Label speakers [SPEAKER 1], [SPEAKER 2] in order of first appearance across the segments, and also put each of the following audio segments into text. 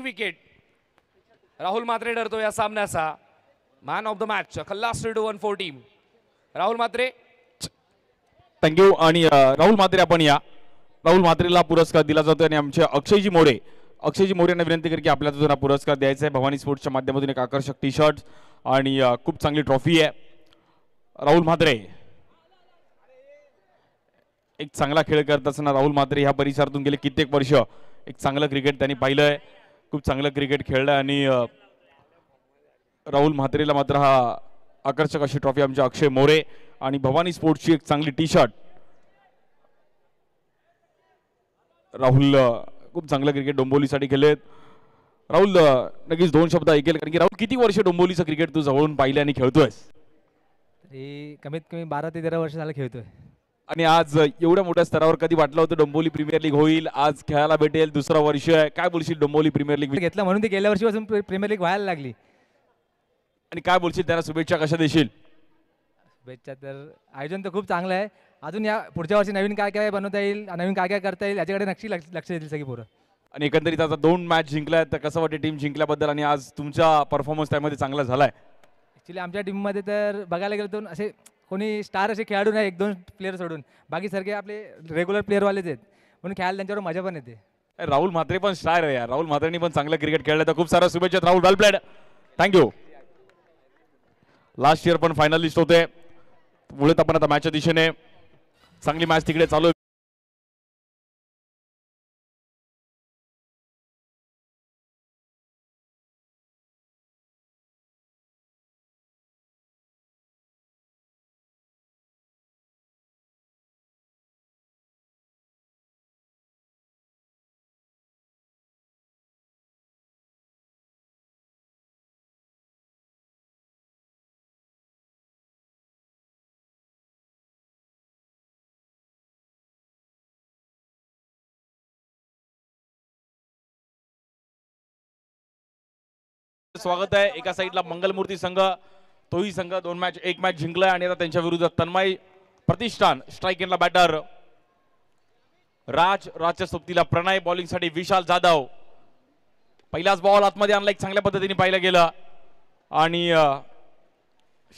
[SPEAKER 1] Wicket. Rahul Mhatre ठरतो या सामन्याचा मॅन ऑफ द मॅच. खल्लास 3-1 टीम. राहुल म्हात्रे.
[SPEAKER 2] थँक्यू. आणि राहुल म्हात्रे आपण या. राहुल म्हात्रेला पुरस्कार दिला जातो आणि आमचे अक्षयजी मोरे यांना विनंती कर की आपल्याला जो पुरस्कार द्यायचा आहे भवानी स्पोर्ट्सच्या माध्यमातून एक आकर्षक टी शर्ट आणि खूप चांगली ट्रॉफी आहे. राहुल म्हात्रे एक चांगला खेळ करत असताना राहुल म्हात्रे ह्या परिसरातून गेले कित्येक वर्ष एक चांगलं क्रिकेट त्यांनी पाहिलंय. खूप चांगलं क्रिकेट खेळलंय आणि राहुल म्हात्रेला मात्र हा आकर्षक अशी ट्रॉफी आमचे अक्षय मोरे आणि भवानी स्पोर्ट्सची एक चांगली टी शर्ट. राहुल खूप चांगलं क्रिकेट डोंबिवलीसाठी खेळलेत. राहुल नक्कीच दोन शब्द ऐकेल कारण की राहुल किती वर्ष डोंबिवलीचं क्रिकेट तू जवळून पाहिले आणि खेळतोयस?
[SPEAKER 3] कमीत कमी 12 ते 13 वर्ष झालं खेळतोय.
[SPEAKER 2] आणि आज एवढ्या मोठ्या स्तरावर कधी वाटलं होतं डोंबिवली प्रीमियर लीग होईल, आज खेळायला भेटेल, दुसरं वर्ष आहे, काय बोलशील डोंबिवली प्रीमियर लीग
[SPEAKER 3] घेतलं म्हणून ते गेल्या वर्षीपासून प्रीमियर लीग व्हायला लागली.
[SPEAKER 2] आणि काय बोलशील त्यांना शुभेच्छा कशा देशील?
[SPEAKER 3] शुभेच्छा. तर आयोजन तर खूप चांगलं आहे. अजून या पुढच्या वर्षी नवीन काय काय बनवता येईल, नवीन काय काय करता येईल याच्याकडे नक्की लक्ष देतील सगळी पोरं.
[SPEAKER 2] आणि एकंदरीत आता 2 मॅच जिंकल्यात तर कसं वाटतं टीम जिंकल्याबद्दल आणि आज तुमचा परफॉर्मन्स त्यामध्ये चांगला झालाय?
[SPEAKER 3] ॲक्च्युली आमच्या टीममध्ये तर बघायला गेलं तर असे कोणी स्टार असे खेळाडू नाही, 1-2 प्लेयर सोडून बाकी सगळे आपले रेग्युलर प्लेअरवालेच आहेत म्हणून खेळायला त्यांच्यावर मजा पण येते.
[SPEAKER 2] राहुल म्हात्रे पण स्टार आहे यार. राहुल म्हात्रेनी पण चांगलं क्रिकेट खेळलं तर खूप साऱ्या शुभेच्छा राहुल. वेल प्लेड. थँक्यू. लास्ट इयर पण फायनलिस्ट होते. मुळे आपण आता मॅचच्या दिशेने चांगली मॅच तिकडे चालू आहे. स्वागत आहे. एका साईडला मंगलमूर्ती संघ, तोही संघ 1 मॅच जिंकलाय आणि आता त्यांच्या विरुद्ध तन्मय प्रतिष्ठान. स्ट्राइक एंडला बॅटर राजच्या सोबतीला प्रणय, बॉलिंग साठी विशाल जाधव. पहिलाच बॉल आतमध्ये आणला, एक चांगल्या पद्धतीने पाहिलं गेलं आणि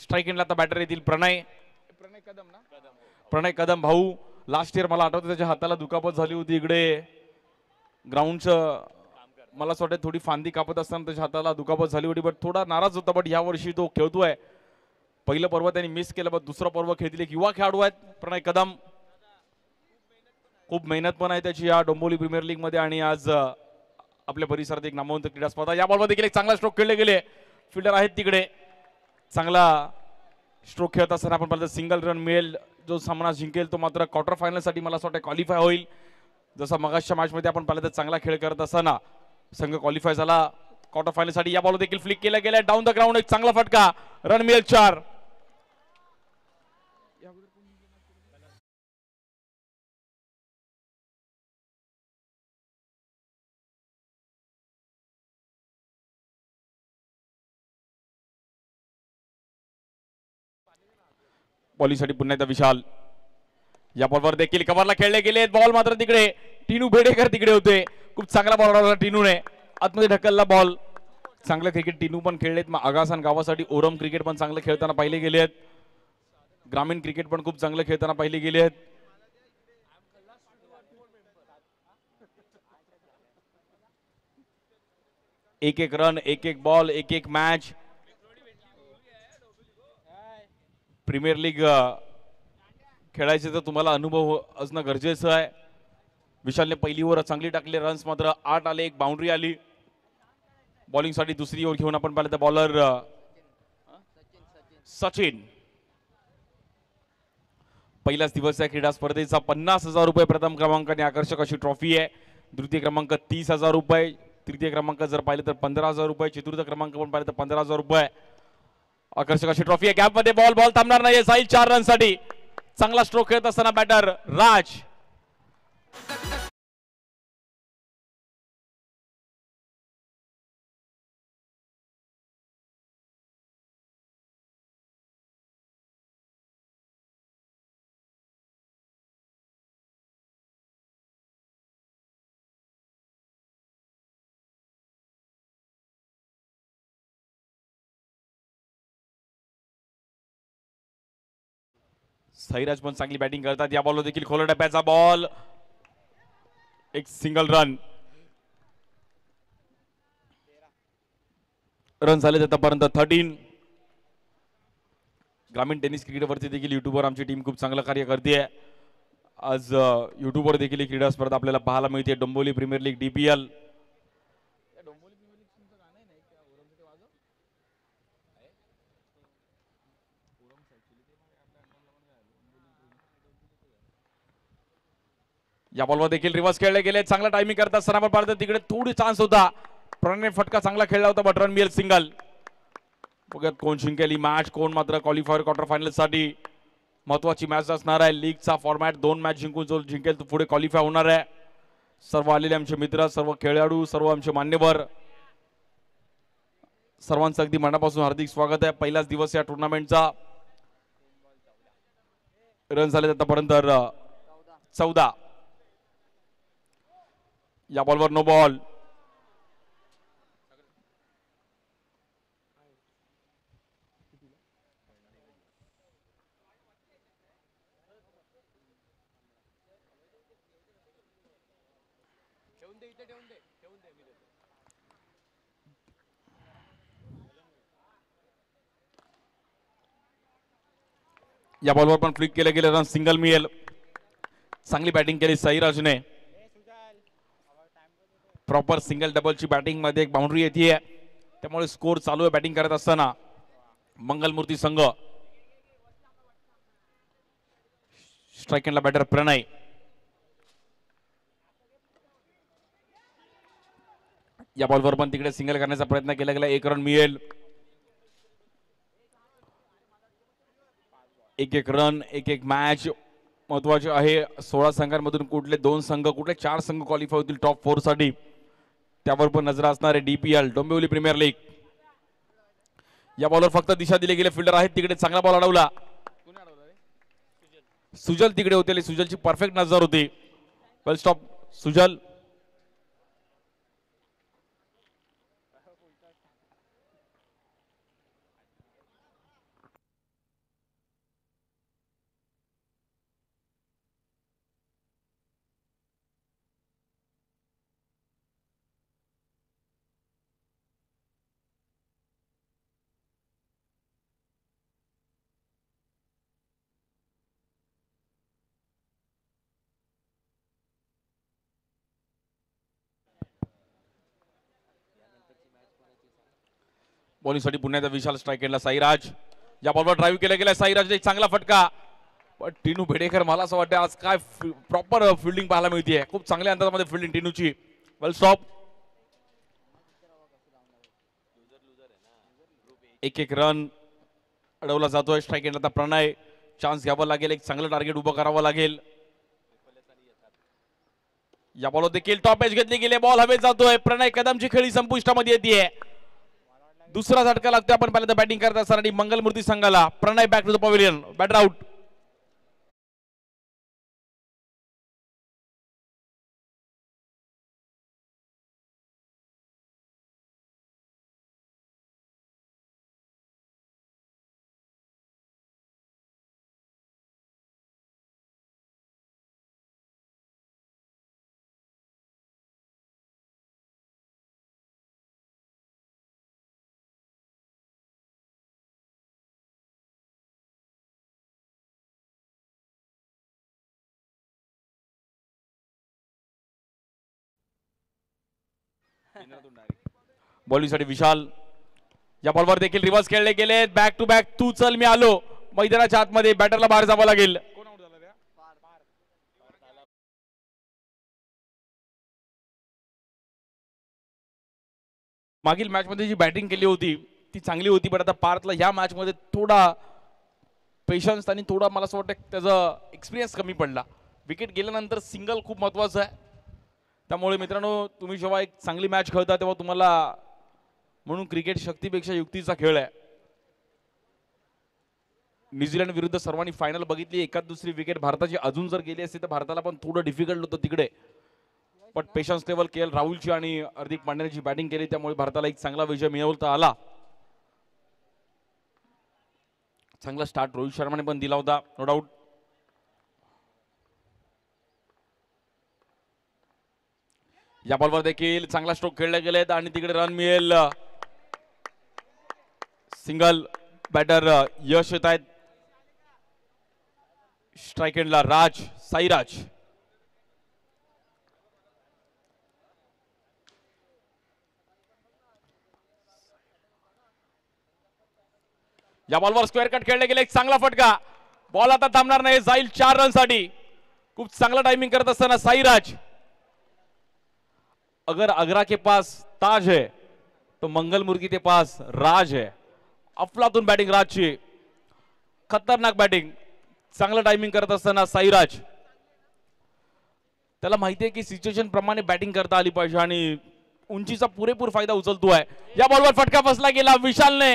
[SPEAKER 2] स्ट्राइक एंडला आता बॅटर येतील प्रणय कदम भाऊ. लास्ट इयर मला आठवतं त्याच्या हाताला दुखापत झाली होती इकडे ग्राउंडचं. मला असं वाटतं थोडी फांदी कापत असताना त्याच्या हाताला दुखापत झाली होती, बट थोडा नाराज होता. बट या वर्षी तो खेळतोय. पहिलं पर्व त्यांनी मिस केलं, बट दुसरं पर्व खेळतील. एक युवा खेळाडू आहेत प्रणय कदम. खूप मेहनत पण आहे त्याची या डोंबिवली प्रीमियर लीग मध्ये आणि आज आपल्या परिसरात एक नामवंत क्रीडा स्पर्धा. या बॉलमध्ये देखील एक चांगला स्ट्रोक खेळले गेले. फिल्डर आहेत तिकडे. चांगला स्ट्रोक खेळत असताना आपण पाहिलं सिंगल रन मिळेल. जो सामना जिंकेल तो मात्र क्वार्टर फायनल साठी मला असं वाटतं क्वालिफाय होईल. जसं मगाच्या मॅच मध्ये आपण पाहिलं तर चांगला खेळ करत असताना संघ क्वालिफाय झाला क्वार्टर फायनल साठी. या बॉल देखील फ्लिक केला गेला डाऊन द ग्राउंड. एक चांगला फटका. रन मिळेल 4. बॉलिंगसाठी पुन्हा एकदा विशाल. या बॉलवर देखील कव्हरला खेळले गेले. बॉल मात्र तिकडे टिनू बेडेकर तिकडे होते. खूप चांगला बॉल लावला टिनूने. आतमध्ये ढकलला बॉल. चांगलं क्रिकेट टिनू पण खेळलेत. मग आगासान गावासाठी ओरम क्रिकेट पण चांगलं खेळताना पाहिले गेले आहेत. ग्रामीण क्रिकेट पण खूप चांगलं खेळताना पाहिले गेले आहेत. एक रन, एक बॉल, एक मॅच. प्रीमियर लीग खेळायचे तर तुम्हाला अनुभव असणं गरजेचं आहे. विशालने पहिली ओव्हर चांगली टाकली. रन्स मात्र 8 आले. एक बाउंड्री आली. बॉलिंग साठी दुसरी ओव्हर घेऊन आपण पाहिलं तर बॉलर सचिन. पहिलाच दिवस आहे क्रीडा स्पर्धेचा. 50,000 रुपये प्रथम क्रमांकाने आकर्षक अशी ट्रॉफी आहे. द्वितीय क्रमांक 30,000 रुपये. तृतीय क्रमांक जर पाहिलं तर 15,000 रुपये. चतुर्थ क्रमांक पण पाहिलं तर 15,000 रुपये. आकर्षक अशी ट्रॉफी आहे. गॅप मध्ये बॉल थांबणार नाही. जाईल 4 रन साठी. चांगला स्ट्रोक खेळत असताना बॅटर राज. साईराज पण चांगली बॅटिंग करतात. या बॉलवर देखील खोल टप्प्याचा बॉल, एक सिंगल रन झाले आतापर्यंत 13. ग्रामीण टेनिस क्रिकेटवरती देखील युट्यूबवर आमची टीम खूप चांगलं कार्य करते. आज युट्यूबवर देखील ही क्रीडा स्पर्धा आपल्याला पाहायला मिळते. Dombivli premier league DPL. या बॉलवर देखील रिव्हर्स खेळले गेले. चांगला टायमिंग करतात सरावर पाडतात. तिकडे थोडी चान्स होता. प्रणय फटका चांगला खेळला होता बट रन मिळेल सिंगल. बघत कोण जिंकेल ही मॅच, कोण मात्र क्वालिफायर क्वार्टर फायनल साठी महत्वाची मॅच असणार आहे. लीगचा फॉर्मॅट 2 मॅच जिंकून जो जिंकेल तो पुढे क्वालिफाय होणार आहे. सर्व आलेले आमचे मित्र, सर्व खेळाडू, सर्व आमचे मान्यवर, सर्वांचं अगदी मनापासून हार्दिक स्वागत आहे. पहिलाच दिवस या टुर्नामेंटचा. रन झाले आतापर्यंत 14. या बॉलवर नो बॉल. या बॉलवर पण फ्लिक केले गेले. रन सिंगल मिळेल. चांगली बॅटिंग केली साईराजने. प्रॉपर सिंगल डबलची बॅटिंग मध्ये एक बाउंड्री येते, त्यामुळे स्कोर चालू आहे. बॅटिंग करत असताना मंगलमूर्ती संघ. स्ट्राइक एंडला बॅटर प्रणय. या बॉलवर पण तिकडे सिंगल करण्याचा प्रयत्न केला गेला. 1 रन मिळेल. 1-1 रन, 1-1 मॅच महत्वाचे आहे. 16 संघांमधून कुठले 2 संघ, कुठले 4 संघ क्वालिफाय होतील टॉप 4 साठी, त्यावर पण नजर असणार आहे. DPL Dombivli premier league. या बॉलवर फक्त दिशा दिली गेली. फिल्डर आहेत तिकडे. चांगला बॉल अडवला. सुजल तिकडे होते. सुजलची परफेक्ट नजर होती. वेल स्टॉप सुजल. बॉलिंगसाठी पुण्याचा विशाल स्ट्राइक एंडला साईराज. या बॉलवर ड्राईव्ह केला गेला. साईराज एक चांगला फटका. पण टिनू भेडेकर, मला असं वाटतं आज काय प्रॉपर फिल्डिंग पाहायला मिळते. खूप चांगल्या अंतरामध्ये फिल्डिंग टिनूची. वेल स्टॉप. 1-1 रन अडवला जातोय. स्ट्राइक एंडला प्रणय. चान्स घ्यावा लागेल. एक चांगलं टार्गेट उभं करावं लागेल. या बॉलवर देखील टॉप एज घेतली गेली. बॉल हवेत जातोय. प्रणय कदमची खेळी संपुष्टामध्ये येते. दुसरा झटका लागतो. आपण पहिल्यांदा बॅटिंग करत असताना मंगलमूर्ती संघाला. Pranay back to the pavilion. Batter out. बॉलिंगसाठी विशाल. या बॉलवर देखील रिव्हर्स खेळले गेले. Back to back. तू चल मी आलो. मैदानाच्या आतमध्ये बॅटरला बाहेर जावं लागेल. मागील मॅच मध्ये जी बॅटिंग केली होती ती चांगली होती, पण आता पार्थला ह्या मॅच मध्ये थोडा पेशन्स आणि थोडा मला असं वाटतं त्याचा एक्सपिरियन्स कमी पडला. विकेट गेल्यानंतर सिंगल खूप महत्वाचं आहे. त्यामुळे मित्रांनो, तुम्ही जेव्हा एक चांगली मॅच खेळता तेव्हा तुम्हाला, म्हणून क्रिकेट शक्तीपेक्षा युक्तीचा खेळ आहे. न्यूझीलंड विरुद्ध सर्वांनी फायनल बघितली. एकाच दुसरी विकेट भारताची अजून जर गेली असती तर भारताला पण थोडं डिफिकल्ट होतं तिकडे. पण पेशन्स लेवल KL राहुलची आणि हार्दिक पांड्याची बॅटिंग केली, त्यामुळे भारताला एक चांगला विजय मिळवता आला. चांगला स्टार्ट रोहित शर्माने पण दिला होता नो डाऊट. या बॉलवर देखील चांगला स्ट्रोक खेळले गेलेत आणि तिकडे रन मिळेल. सिंगल बॅटर यश येत आहेत. स्ट्राईक एंडला राज साईराज. या बॉलवर स्क्वेअर कट खेळले गेले. एक चांगला फटका. बॉल आता थांबणार नाही, जाईल 4 रन साठी. खूप चांगला टायमिंग करत असताना साईराज. अगर आगरा के पास ताज है तो मंगल मुर्गी के पास राज है. अफलातून बॅटिंग राजची. खतरनाक बॅटिंग. चांगलं टायमिंग करत असताना साईराज. त्याला माहितीये की सिच्युएशन प्रमाणे बॅटिंग करता आली पाहिजे आणि उंचीचा पुरेपूर फायदा उचलतोय. या बॉलवर फटका बसला गेला. विशालने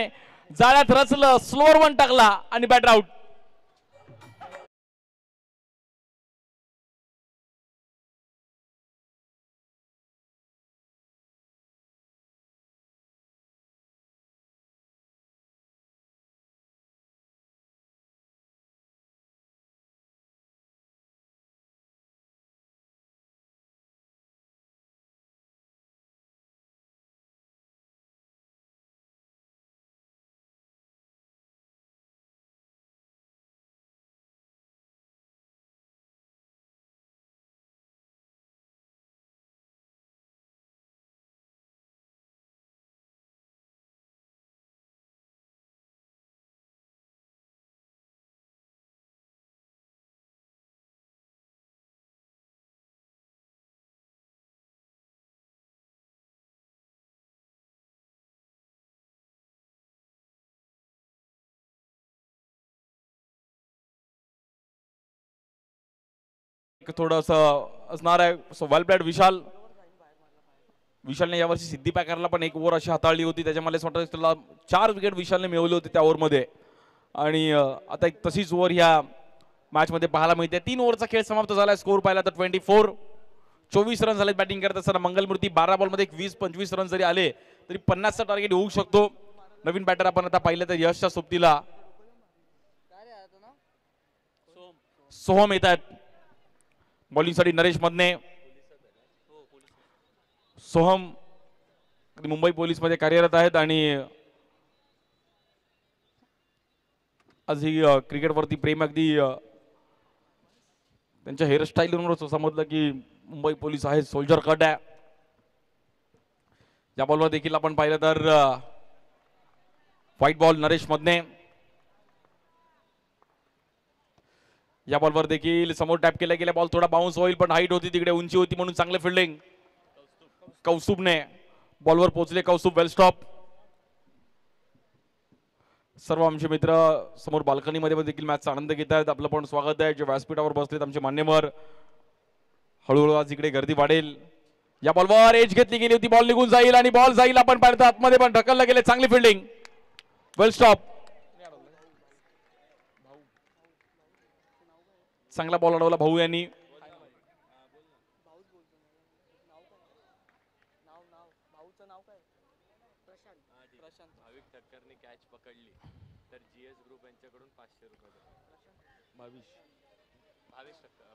[SPEAKER 2] जाळ्यात रचलं, स्लोअर वन टाकला आणि बॅटर आउट. थोडस असणार आहे. सो वेल प्लेड विशाल. विशालने यावर्षी सिद्धी पॅकरला पण एक ओव्हर अशी हाताळली होती. त्याच्यामध्ये त्याला 4 विकेट विशालने मिळवले होते त्या ओव्हरमध्ये आणि आता एक तशीच ओव्हर ह्या मॅच मध्ये पाहायला मिळते. 3 ओव्हरचा खेळ समाप्त झाला. स्कोर पाहिला तर 24 रन झाले बॅटिंग करत असताना. मंगलमूर्ती 12 बॉलमध्ये 20-25 रन जरी आले तरी 50चा टार्गेट होऊ शकतो. नवीन बॅटर आपण आता पाहिलं तर यशच्या सोबतीला सोहम येत आहेत. बॉलिंगसाठी नरेश मदने. सोहम मुंबई पोलीस मध्ये कार्यरत आहेत आणि आज ही क्रिकेटवरती प्रेम अगदी त्यांच्या हेअरस्टाईलवरून समजलं की मुंबई पोलीस आहे. सोल्जर कट आहे. या बॉलवर देखील आपण पाहिलं तर व्हाईट बॉल नरेश मदने. या बॉलवर देखील समोर टॅप केला गेला. बॉल थोडा बाउन्स होईल पण हाईट होती तिकडे, उंची होती म्हणून चांगले फिल्डिंग कौस्तुभने. बॉलवर पोहोचले कौस्तुभ. वेल स्टॉप. सर्व आमचे मित्र समोर बाल्कनीमध्ये देखील मॅचचा आनंद घेत आहेत. आपलं पण स्वागत आहे. जे व्यासपीठावर बसलेत आमचे मान्यवर. हळूहळू आज इकडे गर्दी वाढेल. या बॉलवर एज घेतली गेली होती. बॉल निघून जाईल आणि बॉल जाईल. आपण पाहिलं आतमध्ये पण ढकलला गेले. चांगली फिल्डिंग. वेल स्टॉप. चांगला बॉल अडवला भाऊ यांनी.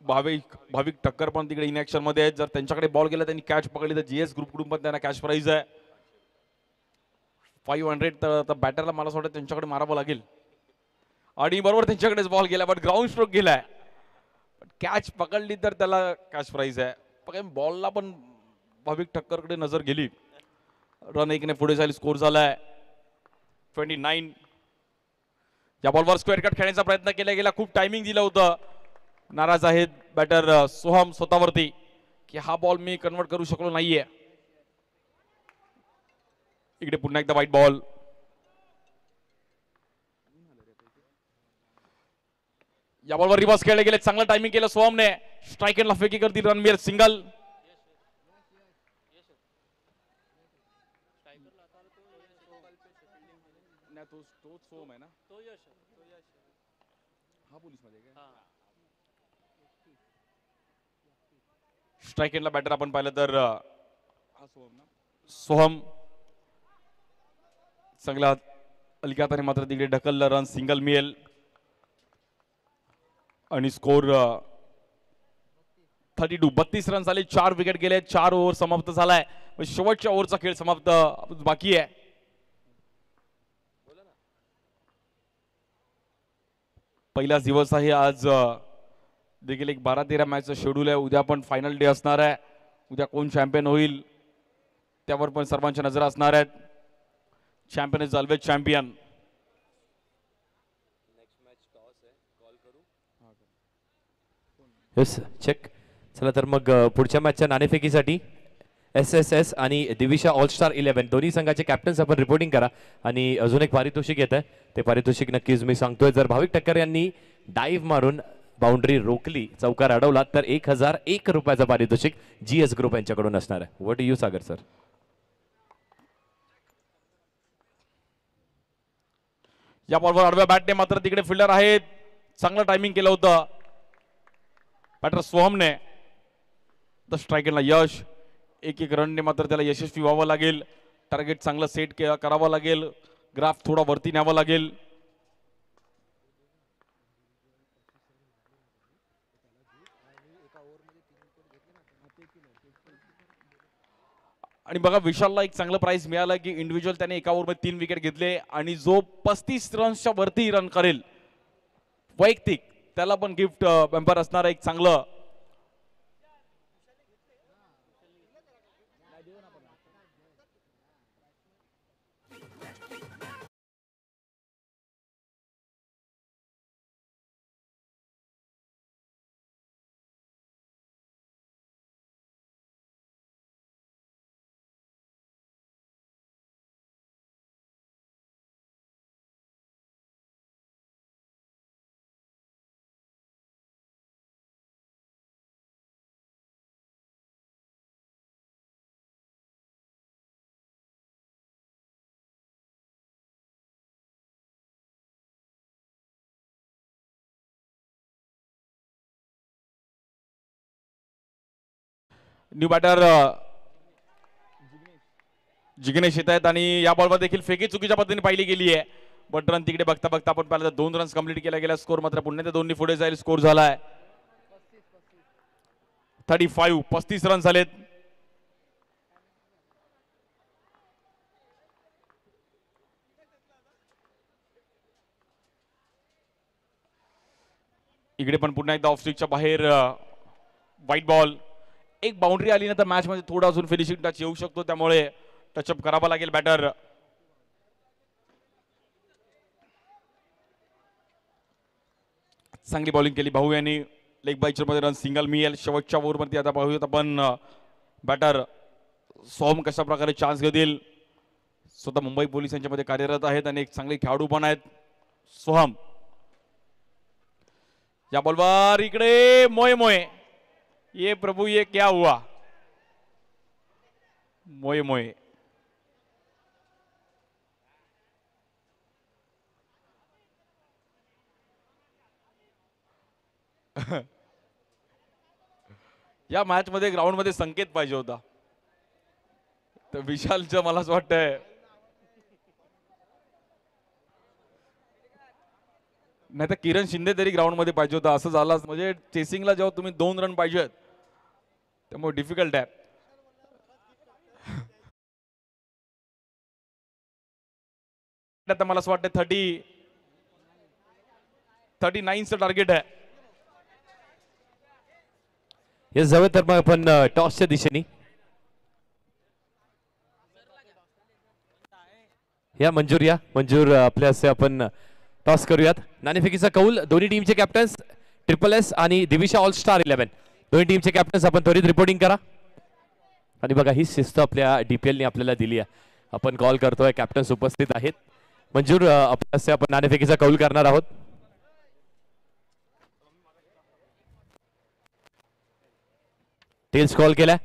[SPEAKER 2] भाविक ठक्कर पण तिकडे इनॅक्शन मध्ये आहेत. जर त्यांच्याकडे बॉल गेला त्यांनी कॅच पकडली तर जीएस ग्रुप कडून पण त्यांना कॅश प्राइज आहे 500. तर बॅटरला मला असं वाटतं त्यांच्याकडे मारावं लागेल आणि बरोबर त्यांच्याकडेच बॉल गेला पण ग्राउंड स्ट्रोक गेलाय. कॅच पकडली तर त्याला कॅश प्राइज आहे. पण बॉलला पण भाविक ठक्करकडे नजर गेली. रन 1 ने पुढे जाईल. स्कोर झालाय 29. या बॉलवर स्क्वेअर कट खेळण्याचा प्रयत्न केला गेला. खूप टायमिंग दिलं होतं. नाराज आहेत बॅटर सोहम स्वतःवरती की हा बॉल मी कन्वर्ट करू शकलो नाहीये. इकडे पुन्हा एकदा व्हाईट बॉल. या बॉलवर रिवर्स खेळले गेले. चांगलं टायमिंग केलं सोहमने. स्ट्राईक एंडला फेकी करती रणबीर. सिंगल. सोहम आहे ना हा पोलीस मध्ये. स्ट्राईक एंडला बॅटर आपण पाहिलं तर सोहम. चांगला अलिकाताने मात्र तिकडे ढकललं. रन सिंगल मिळेल आणि स्कोर 32 रन झाले, 4 विकेट गेले, 4 ओव्हर समाप्त झालाय. शेवटच्या ओव्हरचा खेळ समाप्त बाकी आहे. पहिलाच दिवस आहे आज. देखील एक 12-13 मॅचचं शेड्यूल आहे. उद्या पण फायनल डे असणार आहे. उद्या कोण चॅम्पियन होईल त्यावर पण सर्वांच्या नजर असणार आहेत. Champion is always champion.
[SPEAKER 4] Yes check. चला तर मग पुढच्या मॅचच्या नाणेफेकीसाठी SSS आणि दिविशा ऑलस्टार 11 दोन्ही संघाचे कॅप्टन्स आपण रिपोर्टिंग करा. आणि अजून एक पारितोषिक येत आहे. ते पारितोषिक नक्कीच मी सांगतोय, जर भाविक टक्कर यांनी डाईव्ह मारून बाउंड्री रोखली, चौकार अडवला तर 1001 रुपयाचं पारितोषिक GS ग्रुप यांच्याकडून असणार आहे. What do you Sagar sir?
[SPEAKER 2] या बॉलवर आडव्या बॅटने मात्र तिकडे फिल्डर आहेत, चांगलं टायमिंग केलं होतं बॅटर सोहमने. तर स्ट्रायकरला यश. एक रनने मात्र त्याला यशस्वी व्हावं लागेल. टार्गेट चांगलं सेट करावं लागेल. ग्राफ थोडा वरती न्यावं लागेल. आणि बघा विशालला एक चांगलं प्राइस मिळालं की इंडिव्हिज्युअल त्याने एका ओव्हरमध्ये 3 विकेट घेतले. आणि जो 35 रन्सच्या वरती रन करेल वैयक्तिक त्याला पण गिफ्ट बॅम्पर असणार एक चांगलं. न्यू बॅटर जिग्नेश येत आहेत. आणि या बॉलवर देखील फेकी चुकीच्या पद्धतीने पाहिली गेली आहे. बट रन तिकडे बघता बघता आपण पाहिलं 2 रन्स कंप्लीट केल्या गेल्या. स्कोर मात्र पुन्हा त्या दोन्ही पुढे जाईल. स्कोर झालाय 35 रन झालेत. इकडे पण पुन्हा एकदा ऑफ स्टिकच्या बाहेर व्हाईट बॉल. एक बाउंड्री आली ना तर मॅच मध्ये थोडा अजून फिनिशिंग टच येऊ शकतो, त्यामुळे टचअप करावा लागेल बॅटर. चांगली बॉलिंग केली भाऊ यांनी. लेग बायचर मध्ये रन सिंगल मिळेल. शेवटच्या ओव्हर मध्ये आता पाहूयात आपण बॅटर सोहम कशा प्रकारे चान्स घेतील. स्वतः मुंबई पोलिसांच्या मध्ये कार्यरत आहेत आणि एक चांगले खेळाडू पण आहेत सोहम. या बॉलवर इकडे मोये मोये. ये प्रभु ये क्या हुआ. मोये मोये. या मॅच मध्ये ग्राउंड मध्ये संकेत पाहिजे होता. तर विशालचं मला असं वाटतंय नाही तर किरण शिंदे तरी ग्राउंड मध्ये पाहिजे होता. असं झालं म्हणजे चेसिंगला जेव्हा तुम्ही 2 रन पाहिजेत त्यामुळे डिफिकल्ट आहे. आता मला असं वाटतं 39चं टार्गेट आहे.
[SPEAKER 4] हे जाऊया तर मग आपण टॉसच्या दिशेने. या मंजूर आपल्या असे आपण टॉस करूयात. नाणेफेकीचा कौल दोन्ही टीमचे कॅप्टन्स SSS आणि दिविशा ऑलस्टार 11 दोन्ही टीमचे कॅप्टन्स आपण त्वरित रिपोर्टिंग करा. आणि बघा ही शिस्त आपल्या DPL ने आपल्याला दिली आहे. आपण कॉल करतोय, कॅप्टन्स उपस्थित आहेत. मंजूर आपल्या असे आपण नाणेफेकीचा कौल करणार आहोत. टेल्स कॉल केला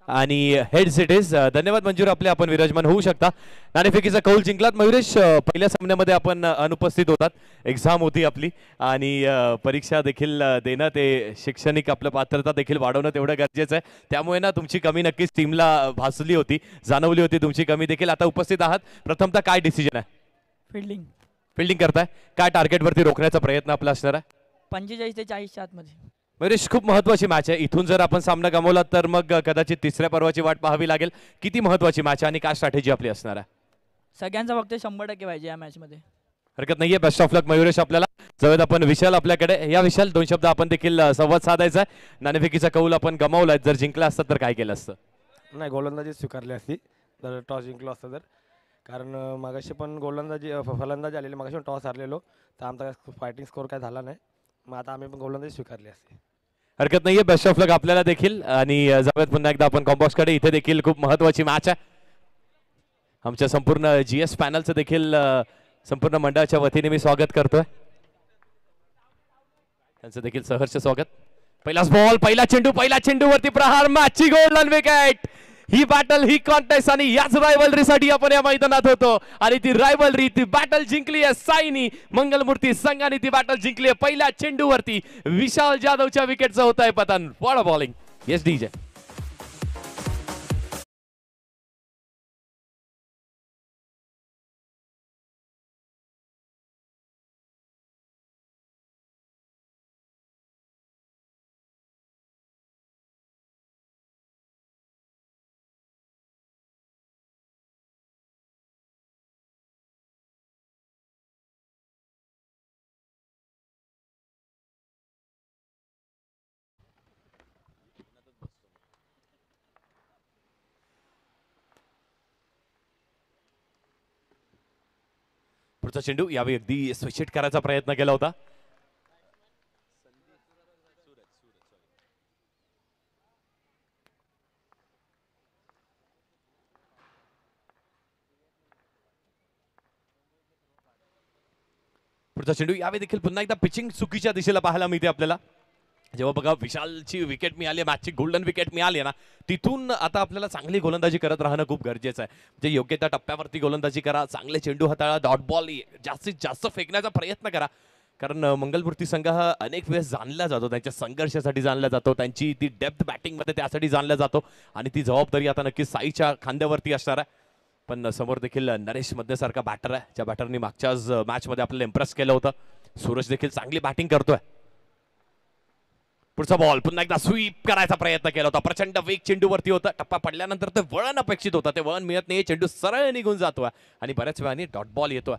[SPEAKER 4] आणि हेड्स इट इज. धन्यवाद मंजूर आपले. आपण विराजमान होऊ शकता. नाणेफेकीचा कौल जिंकलात. मयुरेश पहिल्या सामन्यामध्ये आपण अनुपस्थित होतात. एक्झाम होती आपली आणि परीक्षा देखील देणं ते शैक्षणिक आपलं पात्रता देखील वाढवणं तेवढं गरजेचं आहे. त्यामुळे ना तुमची कमी नक्कीच टीमला भासली होती, जाणवली होती तुमची कमी देखील. आता उपस्थित आहात. प्रथमतः काय डिसिजन आहे?
[SPEAKER 5] फिल्डिंग
[SPEAKER 4] करताय. काय टार्गेटवरती रोखण्याचा प्रयत्न आपला असणार आहे?
[SPEAKER 5] 45 ते 40 आतमध्ये.
[SPEAKER 4] मयुरेश, खूप महत्वाची मॅच आहे. इथून जर आपण सामना गमावला तर मग कदाचित तिसऱ्या पर्वाची वाट पाहावी लागेल. किती महत्वाची मॅच आहे आणि काय स्ट्रॅटेजी आपली असणार आहे?
[SPEAKER 5] सगळ्यांचा फक्त 100% पाहिजे या मॅचमध्ये.
[SPEAKER 4] हरकत नाहीये. बेस्ट ऑफ लक मयुरेश आपल्याला. जवळ आपण विशाल आपल्याकडे या. विशाल, 2 शब्द आपण देखील संवाद साधायचा आहे. नाणेफेकीचा कौल आपण गमावलाय. जर जिंकला असतात तर काय केलं असतं?
[SPEAKER 6] नाही, गोलंदाजी स्वीकारली असती जर टॉस जिंकलो असतं तर. कारण मागाशी पण गोलंदाजी फलंदाजी आलेली, मागाशी पण टॉस हारलेलो, तर आमचा फायटिंग स्कोर काय झाला नाही. मग आता आम्ही पण गोलंदाजी स्वीकारली असते.
[SPEAKER 4] हरकत नाहीये. बेस्ट ऑफ लक आपल्याला देखील. आणि जाऊयात पुन्हा एकदा आपण कॉम्बॉक्सकडे. इथे देखील खूप महत्वाची मॅच आहे. आमच्या संपूर्ण GS पॅनलचं देखील संपूर्ण मंडळाच्या वतीने मी स्वागत करतोय. त्यांचं देखील सहर्ष स्वागत. पहिलाच बॉल, पहिला चेंडूवरती प्रहार, मॅचची गोल्डन विकेट. ही बॅटल, ही कॉन्टेस्ट आणि याच रायव्हलरीसाठी आपण या मैदानात होतो. आणि ती रायव्हलरी, ती बॅटल जिंकली आहे साईनी मंगलमूर्ती संघाने. ती बॅटल जिंकली आहे पहिल्या चेंडूवरती. विशाल जाधवच्या विकेटचं होत आहे पतन. What a bowling. Yes DJ. पुढचा चेंडू यावेळी अगदी स्विच हिट करायचा प्रयत्न केला होता. पुढचा चेंडू यावेळी देखील पुन्हा एकदा पिचिंग चुकीच्या दिशेला पाहायला मिळते आपल्याला. जेव्हा बघा विशालची विकेट मिळाली, मॅचची गोल्डन विकेट मिळाली ना, तिथून आता आपल्याला चांगली गोलंदाजी करत राहणं खूप गरजेचं आहे. म्हणजे योग्य त्या टप्प्यावरती गोलंदाजी करा, चांगले चेंडू हाताळा, डॉट बॉल जास्तीत जास्त फेकण्याचा प्रयत्न करा. कारण मंगलमूर्ती संघ हा अनेक वेळेस जाणला जातो, त्यांच्या संघर्षासाठी जाणला जातो, त्यांची ती डेप्थ बॅटिंगमध्ये त्यासाठी जाणला जातो. आणि ती जबाबदारी आता नक्कीच साईच्या खांद्यावरती असणार आहे. पण समोर देखील नरेश मध्यसारखा बॅटर आहे, ज्या बॅटरनी मागच्याच मॅचमध्ये आपल्याला इम्प्रेस केलं होतं. सूरज देखील चांगली बॅटिंग करतोय. पुढचा बॉल पुन्हा एकदा स्वीप करायचा प्रयत्न केला होता. प्रचंड वेग चेंडूवरती होता. टप्पा पडल्यानंतर ते वळण अपेक्षित होतं, ते वळण मिळत नाही. चेंडू सरळ निघून जातोय आणि बऱ्याच वेळाने डॉट बॉल येतोय.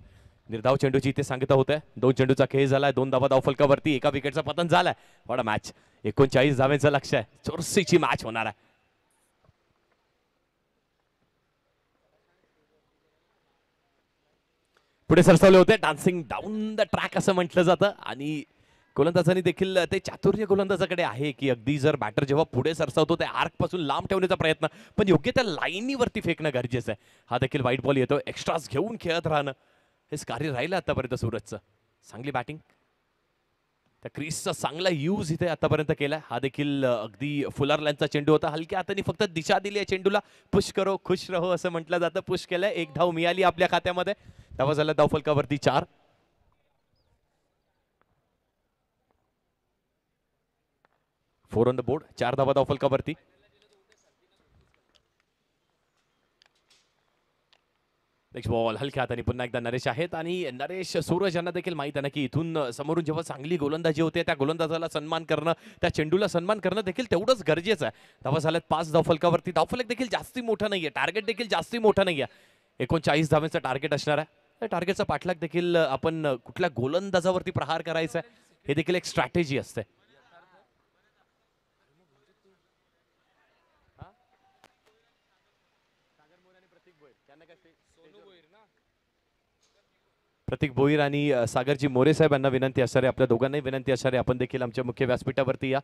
[SPEAKER 4] निर्धाव चेंडूची इथे सांगता होते. 2 चेंडूचा खेळ झालाय, 2 धावा धावफलकावरती, 1 विकेटचा पतन झालाय. What a match. 39 धावेचं लक्ष आहे. चोरसीची मॅच होणार आहे. पुढे सरसावले होते. डान्सिंग डाऊन द ट्रॅक असं म्हटलं जातं. आणि गोलंदाजांनी देखील ते चातुर्य गोलंदाजाकडे आहे की अगदी जर बॅटर जेव्हा पुढे सरसावतो ते आर्क पासून लांब ठेवण्याचा प्रयत्न, पण योग्य त्या लाईनीवरती फेकणं गरजेचं आहे. हा देखील वाईट बॉल येतो. एक्स्ट्राज घेऊन खेळत राहणं हेच कार्य राहिलं आतापर्यंत सूरजचं. चांगली बॅटिंग, त्या क्रीजचा चांगला यूज इथे आतापर्यंत केलाय. हा देखील अगदी फुलर लाईनचा चेंडू होता. हलक्या हाताने फक्त दिशा दिली आहे चेंडूला. पुश करो खुश रहो असं म्हटलं जातं. पुश केलंय, 1 धाव मिळाली आपल्या खात्यामध्ये. धावा झाल्या धावफलकावरती 4. 4 ऑन द बोर्ड. 4 धावा धावफलकावरती. नेक्स्ट बॉल हलक्या हाताने पुन्हा एकदा नरेश आहेत. आणि नरेश, सूरज यांना देखील माहित आहे ना की इथून समोरून जेव्हा चांगली गोलंदाजी होते, त्या गोलंदाजाला सन्मान करणं, त्या चेंडूला सन्मान करणं देखील तेवढंच गरजेचं आहे. धावा झाल्यात 5 धावफलकावरती. धावफलक देखील जास्ती मोठा नाहीये, टार्गेट देखील जास्ती मोठा नाहीये. 39 धावांचं टार्गेट असणार आहे. त्या टार्गेटचा पाठलाग देखील आपण कुठल्या गोलंदाजावरती प्रहार करायचा आहे हे देखील एक स्ट्रॅटेजी असते. प्रतीक भोईर आणि सागरजी मोरे साहेब यांना विनंती असणार आहे, आपल्या दोघांनाही विनंती असणार आहे, आपण देखील आमच्या मुख्य व्यासपीठावरती या.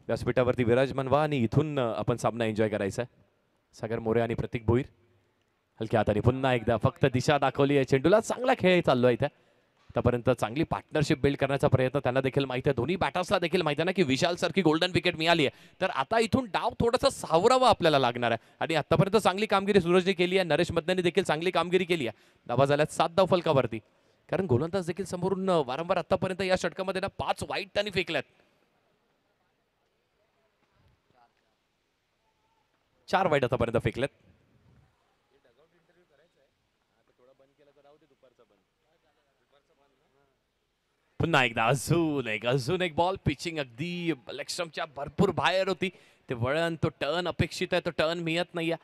[SPEAKER 4] व्यासपीठावरती विराजमान व्हा आणि इथून आपण सामना एन्जॉय करायचा आहे. सागर मोरे आणि प्रतीक भोईर हलक्या हाताने पुन्हा एकदा फक्त दिशा दाखवली आहे चेंडूला. चांगला खेळ चाललो आहे इथे. आतापर्यंत चांगली पार्टनरशिप बिल्ड करण्याचा प्रयत्न त्यांना देखील माहिती आहे. दोन्ही बॅटर्सला देखील माहिती आहे ना की विशाल सारखी गोल्डन विकेट मिळाली आहे, तर आता इथून डाव थोडासा सावरावा आपल्याला लागणार आहे. आणि आतापर्यंत चांगली कामगिरी सूरजने केली आहे, नरेश मदनाने देखील चांगली कामगिरी केली आहे. धावा झाल्यात 7 धावफलकावरती. कारण गोलंदाज देखील समोरून वारंवार आतापर्यंत या षटकामध्ये ना 5 वाईट त्यांनी फेकल्यात. 4 वाईट आतापर्यंत फेकल्यात. पुन्हा एकदा अजून एक बॉल. पिचिंग अगदी लेगस्टम्पच्या भरपूर बाहेर होती. ते वळण, तो टर्न अपेक्षित आहे, तो टर्न मिळत नाहीये.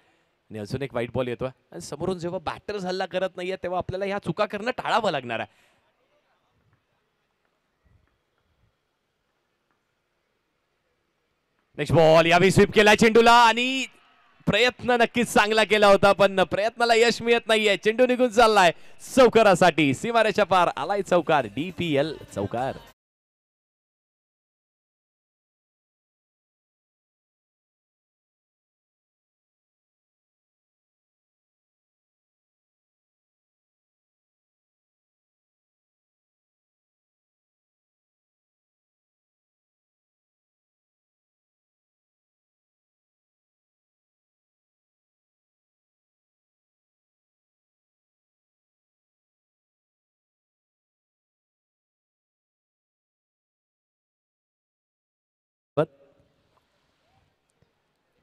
[SPEAKER 4] आणि अजून एक वाईट बॉल येतोय. आणि समोरून जेव्हा बॅटर्स हल्ला करत नाहीये तेव्हा आपल्याला ह्या चुका करणं टाळावं लागणार आहे. Next ball. यावेळी स्वीप केला चेंडूला आणि प्रयत्न नक्कीच चांगला केला होता पण प्रयत्नाला यश मिळत नाहीये. चेंडू निघून चाललाय चौकारासाठी. सीमारेच्या पार आलाय चौकार. DPL चौकार.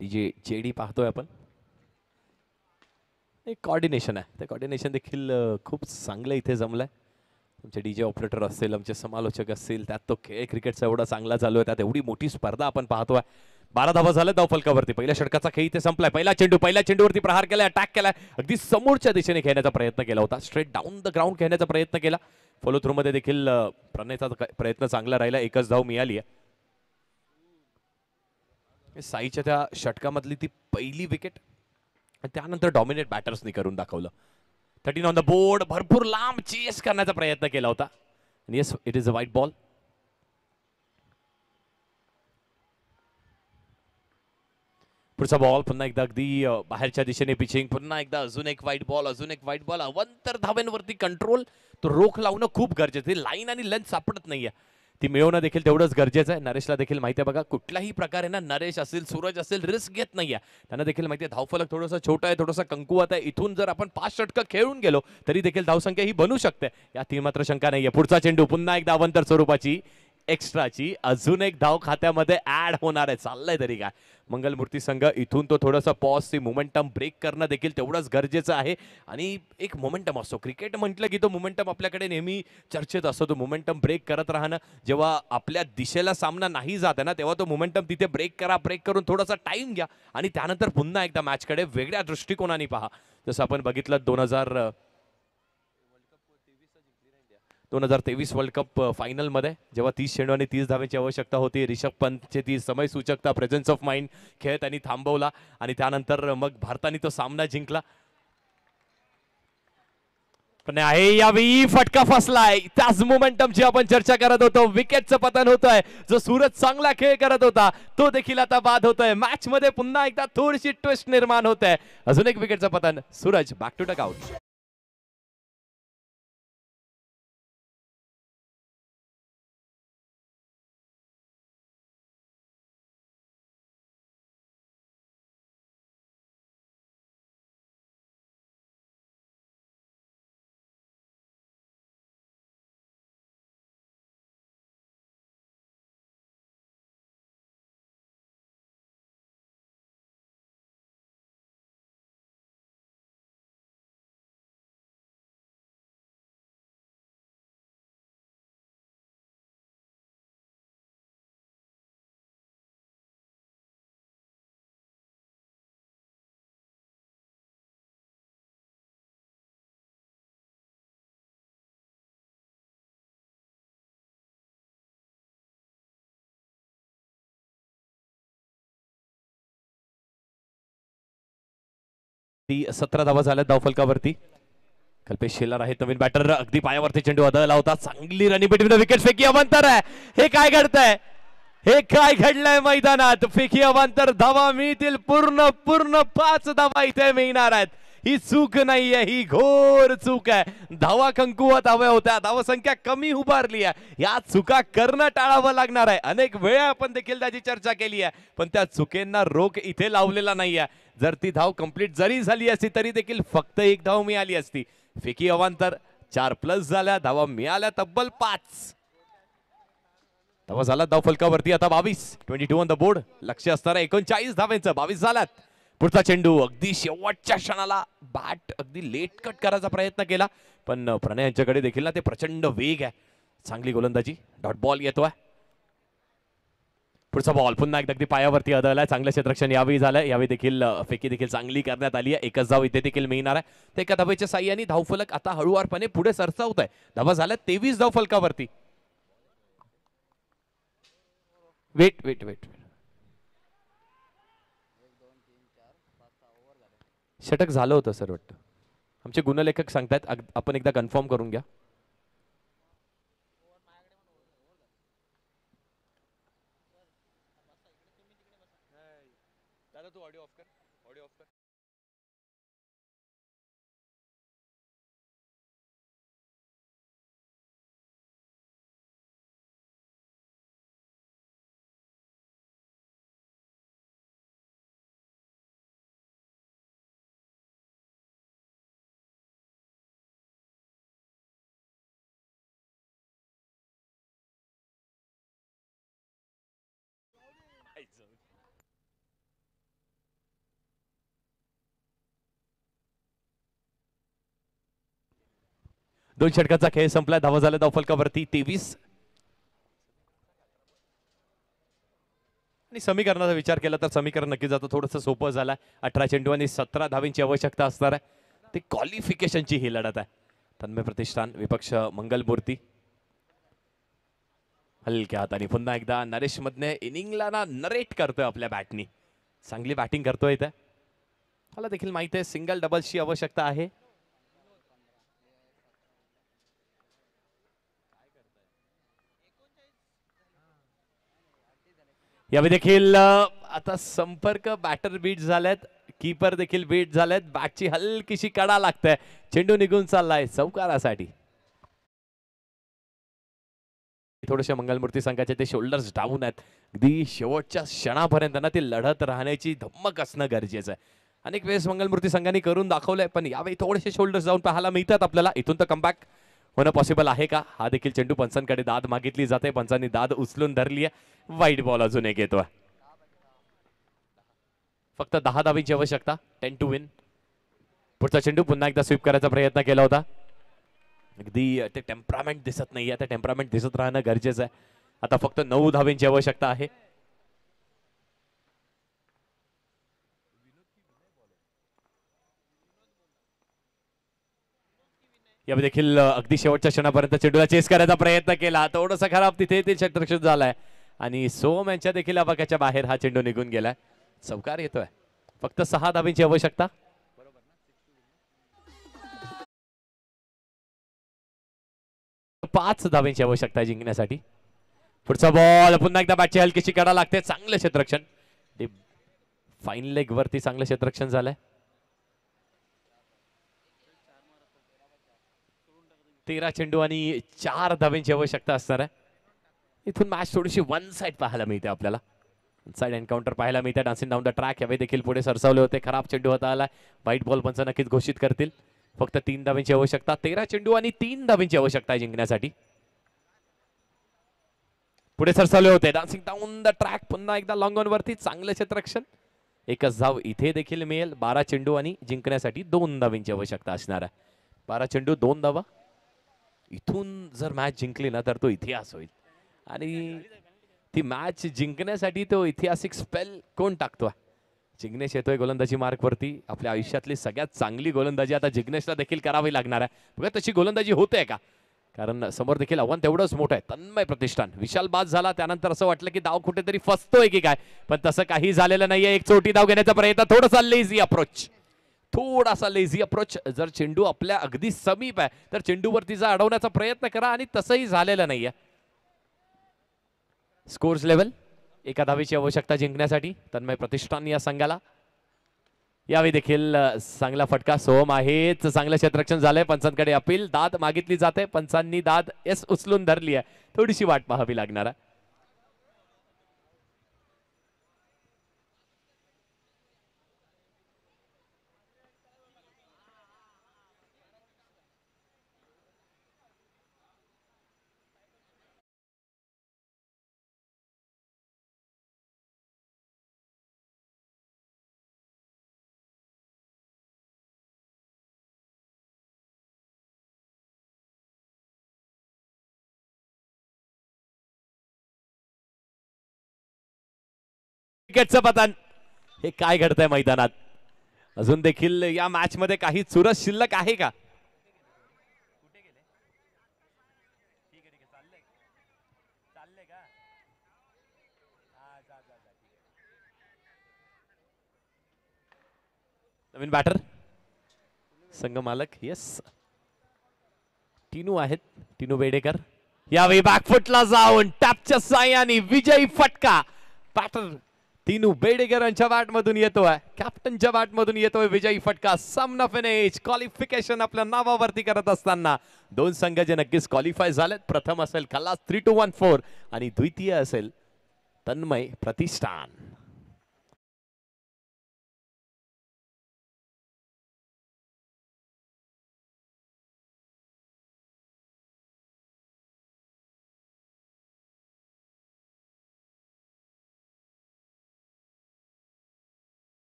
[SPEAKER 4] जे JD पाहतोय आपण. एक कॉर्डिनेशन आहे. ते कॉर्डिनेशन देखील खूप चांगलं इथे जमलंय. तुमचे DJ ऑपरेटर असतील, आमचे समालोचक असतील, त्यात तो खेळ क्रिकेटचा एवढा चांगला चालू आहे, त्यात एवढी मोठी स्पर्धा आपण पाहतोय. 12 धावा झाल्या धावफलकावरती. पहिल्या षटकाचा खेळ इथे संपलाय. पहिल्या चेंडूवरती प्रहार केलाय, अटॅक केलाय. अगदी समोरच्या दिशेने खेळण्याचा प्रयत्न केला होता. स्ट्रेट डाऊन द ग्राउंड खेळण्याचा प्रयत्न केला. फॉलो थ्रू मध्ये देखील प्रणयचा प्रयत्न चांगला राहिला. एकच धाव मिळाली आहे. साईच्या त्या षटकामधली ती पहिली विकेट. त्यानंतर डॉमिनेट बॅटर्सनी करून दाखवलं. 13 ऑन द बोर्ड. भरपूर लांब चेस करण्याचा प्रयत्न केला होता. येस, इट इज अ वाईट बॉल. पुढचा बॉल पुन्हा एकदा अगदी बाहेरच्या दिशेने पिचिंग. पुन्हा एकदा अजून एक वाईट बॉल. अवंतर धावेंवरती कंट्रोल. तो रोख लावणं खूप गरजेचं आहे. लाईन आणि लेंथ सापडत नाहीये, ती मिळवणं देखील तेवढंच गरजेचं आहे. नरेशला देखील माहिती आहे बघा, कुठल्याही प्रकारे ना नरेश असेल, सूरज असेल, रिस्क घेत नाहीये. त्यांना देखील माहिती आहे धावफलक थोडंसं छोटं आहे, थोडंसं कमकुवत आहे. इथून जर आपण 5 षटकं खेळून गेलो तरी देखील धावसंख्या ही बनू शकते, यात मात्र शंका नाहीये. पुढचा चेंडू पुन्हा एकदा अवंतर स्वरूपाची एक्स्ट्राची अजून एक धाव खात्यामध्ये ऍड होणार आहे. चाललंय तरी काय. मंगलमूर्ती संघ इथून तो थोडासा पॉजची मोमेंटम ब्रेक करणं देखील तेवढंच गरजेचं आहे. आणि एक मोमेंटम असतो क्रिकेट म्हटलं की, तो मोमेंटम आपल्याकडे नेहमी चर्चेत असतो. तो मोमेंटम ब्रेक करत राहणं. जेव्हा आपल्या दिशेला सामना नाही जात आहे ना, तेव्हा तो मोमेंटम तिथे ब्रेक करून थोडासा टाइम घ्या आणि त्यानंतर पुन्हा एकदा मॅचकडे वेगळ्या दृष्टिकोनाने पहा. जसं आपण बघितलं 2023 वर्ल्ड कप फायनल मध्ये जेव्हा 30 चेंडू आणि 30 धावेची आवश्यकता होती, रिषभ पंतची ती समय सूचकता, प्रेझेन्स ऑफ माइंड खेळ त्यांनी थांबवला आणि त्यानंतर मग भारताने तो सामना जिंकला. पण आहे यावेळी फटका फसलाय. त्याच मोमेंटमची आपण चर्चा करत होतो. विकेटचं पतन होतंय. जो सूरज चांगला खेळ करत होता तो देखील आता बाद होतोय. मॅच मध्ये पुन्हा एकदा थोडीशी ट्विस्ट निर्माण होत आहे. अजून एक विकेटचं पतन. Suraj back to duck out. ती 17 धावा झाल्या धावफलकावरती. कल्पेश शेलार आहे नवीन बॅटर. अगदी पायावरती चेंडू अदळला होता. चांगली रनिंग बिटवीन द विकेट. फेकी अवांतर आहे. हे काय घडतंय? हे काय घडलंय मैदानात? फेकी अवांतर. धावा मिळतील पूर्ण 5 धावा इथे मिळणार आहेत. ही चूक नाहीये, ही घोर चूक आहे. धावा कमकुवत हव्या होत्या, धावसंख्या कमी उभारली आहे. या चुका करणं टाळावं लागणार आहे. अनेक वेळा आपण देखील त्याची चर्चा केली आहे, पण त्या चुकेंना रोख इथे लावलेला नाहीये. जर ती धाव कंप्लीट जरी झाली असती तरी देखील फक्त 1 धाव मिळाली असती. फेकी अवांतर 4+ झाल्या. धावा मिळाल्या तब्बल 5. धावा झाला धावफलकावरती आता 22 ऑन द बोर्ड. लक्ष असणारा 39 धावांचं 22 झाल्यात. पुढचा चेंडू अगदी शेवटच्या क्षणाला बॅट अगदी लेट कट करायचा प्रयत्न केला, पण प्रणय यांच्याकडे देखील ना ते प्रचंड वेग आहे. चांगली गोलंदाजी. डॉट बॉल येतोय. पुढचा बॉल पुन्हा एकदा अगदी पायावरती आदळलाय. चांगलं क्षेत्ररक्षण यावेळी झालंय. यावेळी देखील फेकी देखील चांगली करण्यात आली आहे. एकच धाव इथे देखील मिळणार आहे. ते एका धावेच्या साह्याने धावफलक आता हळूवारपणे पुढे सरसावत आहे. धावा झाल्या 23 धाव फलकावरती. वेट वेट वेट षटक झालं होतं सर वाटतं. आमचे गुणलेखक सांगतायत. आपण एकदा कन्फर्म करून घ्या. दोन षटकाचा खेळ संपला. धावा झाल्या धाव फलकावरती 23. आणि समीकरणाचा विचार केला तर समीकरण नक्कीच आता थोडंसं सोपं झालं. 18 चेंडू आणि 17 धावींची आवश्यकता असणार आहे. ते क्वालिफिकेशनची ही लढत आहे. तन्मय प्रतिष्ठान विपक्ष मंगलमूर्ती. हलक्या हाताने पुन्हा एकदा नरेश मधने इनिंगला नरेट करतोय आपल्या बॅटनी. चांगली बॅटिंग करतोय इथे. मला देखील माहिती आहे सिंगल डबल्सची आवश्यकता आहे. यावेळी देखील आता संपर्क बॅटर बीट झालेत. कीपर देखील बीट झालेत. बॅटची हलकीशी कडा लागते. चेंडू निघून चाललाय चौकारासाठी. थोडेसे मंगलमूर्ती संघाचे ते शोल्डर्स डाऊन आहेत. अगदी शेवटच्या क्षणापर्यंत ना ती लढत राहण्याची धम्मक असणं गरजेचं आहे. अनेक वेळेस मंगलमूर्ती संघाने करून दाखवलंय पण यावेळी थोडेसे शोल्डर्स डाऊन पाहायला मिळतात आपल्याला. इथून तर कमबॅक होणं पॉसिबल आहे का? हा देखील चेंडू पंचांकडे दाद मागितली जाते. पंचांनी दाद उचलून धरली आहे. वाईट बॉल अजून एक येतोय. फक्त 10 धावींची आवश्यकता. 10 टू विन. पुढचा चेंडू पुन्हा एकदा स्वीप करायचा प्रयत्न केला होता. अगदी ते टेम्परामेंट दिसत नाहीये. ते टेम्परामेंट दिसत राहणं गरजेचं आहे. आता फक्त 9 धावींची आवश्यकता आहे. यावेळी देखील अगदी शेवटच्या क्षणापर्यंत चेंडूला चेस करायचा प्रयत्न केला. थोडंसं खराब तिथे ते क्षेत्ररक्षण झालंय आणि सोम यांच्या देखील अबाक्याच्या बाहेर हा चेंडू निघून गेलाय. चौकार येतोय. फक्त 6 धावींची आवश्यकता. 5 धावींची आवश्यकता जिंकण्यासाठी. पुढचा बॉल पुन्हा एकदा बॅटची हलकीशी कडा लागते. चांगलं क्षेत्ररक्षण. फाईन लेग वरती चांगलं क्षेत्ररक्षण झालंय. 13 चेंडू आणि 4 धावींची आवश्यकता असणार आहे. इथून मॅच थोडीशी वन साइड पाहायला मिळते आपल्याला. साइड एन्काउंटर पाहायला मिळते. डान्सिंग डाऊन द ट्रॅक यावेळी देखील पुढे सरसावले होते. खराब चेंडू होता आला. व्हाईट बॉल पंच नक्कीच घोषित करतील. फक्त 3 धावींची आवश्यकता. 13 चेंडू आणि 3 धावींची आवश्यकता आहे जिंकण्यासाठी. पुढे सरसावले होते. डान्सिंग डाऊन द ट्रॅक पुन्हा एकदा लॉंग ऑन वरती चांगलं क्षेत्ररक्षण. एकच धाव इथे देखील मिळेल. 12 चेंडू आणि जिंकण्यासाठी 2 धावींची आवश्यकता असणार आहे. 12 चेंडू 2 धावा. इथून जर मॅच जिंकली ना तर तो इतिहास होईल. आणि ती मॅच जिंकण्यासाठी तो ऐतिहासिक स्पेल कोण टाकतोय? जिग्नेश येतोय गोलंदाजी मार्क वरती. आपल्या आयुष्यातली सगळ्यात चांगली गोलंदाजी आता जिग्नेशला देखील करावी लागणार आहे. बघा तशी गोलंदाजी होते का? कारण समोर देखील आव्हान तेवढंच मोठं आहे. तन्मय प्रतिष्ठान विशाल बाद झाला त्यानंतर असं वाटलं की डाव कुठेतरी फसतोय की काय, पण तसं काही झालेलं नाहीये. एक चोटी डाव घेण्याचा प्रयत्न. थोडासा लेझी अप्रोच. थोडासा लेझी अप्रोच. जर चेंडू आपल्या अगदी समीप आहे तर चेंडूवरती जा अडवण्याचा प्रयत्न करा आणि तसंही झालेलं नाहीये. स्कोर्स लेवल 1 धावेची आवश्यकता जिंकण्यासाठी तन्मय प्रतिष्ठान या संघाला. यावेळी देखील चांगला फटका. सोम आहेच. चांगलं क्षेत्ररक्षण झालंय. पंचांकडे अपील. दाद मागितली जाते. पंचांनी दाद उचलून धरली आहे. थोडीशी वाट पाहावी लागणार आहे. विकेटचं पतन. हे काय घडतंय मैदानात? अजून देखील या मॅच मध्ये काही चुरस शिल्लक आहे का? नवीन बॅटर संघ मालक येस टिनू आहेत. टिनू बेडेकर यावेळी बॅकफुटला जाऊन टॅपच्या साह्याने विजयी फटका. बॅटर टिनू बेडेकर यांच्या बॅट मधून येतोय. कॅप्टनच्या बॅट मधून येतोय विजयी फटका. सामना फिनिश. क्वालिफिकेशन आपल्या नावावरती करत असताना दोन संघ जे नक्कीच क्वालिफाय झालेत. प्रथम असेल खल्लास 3-1-4 आणि द्वितीय असेल तन्मय प्रतिष्ठान.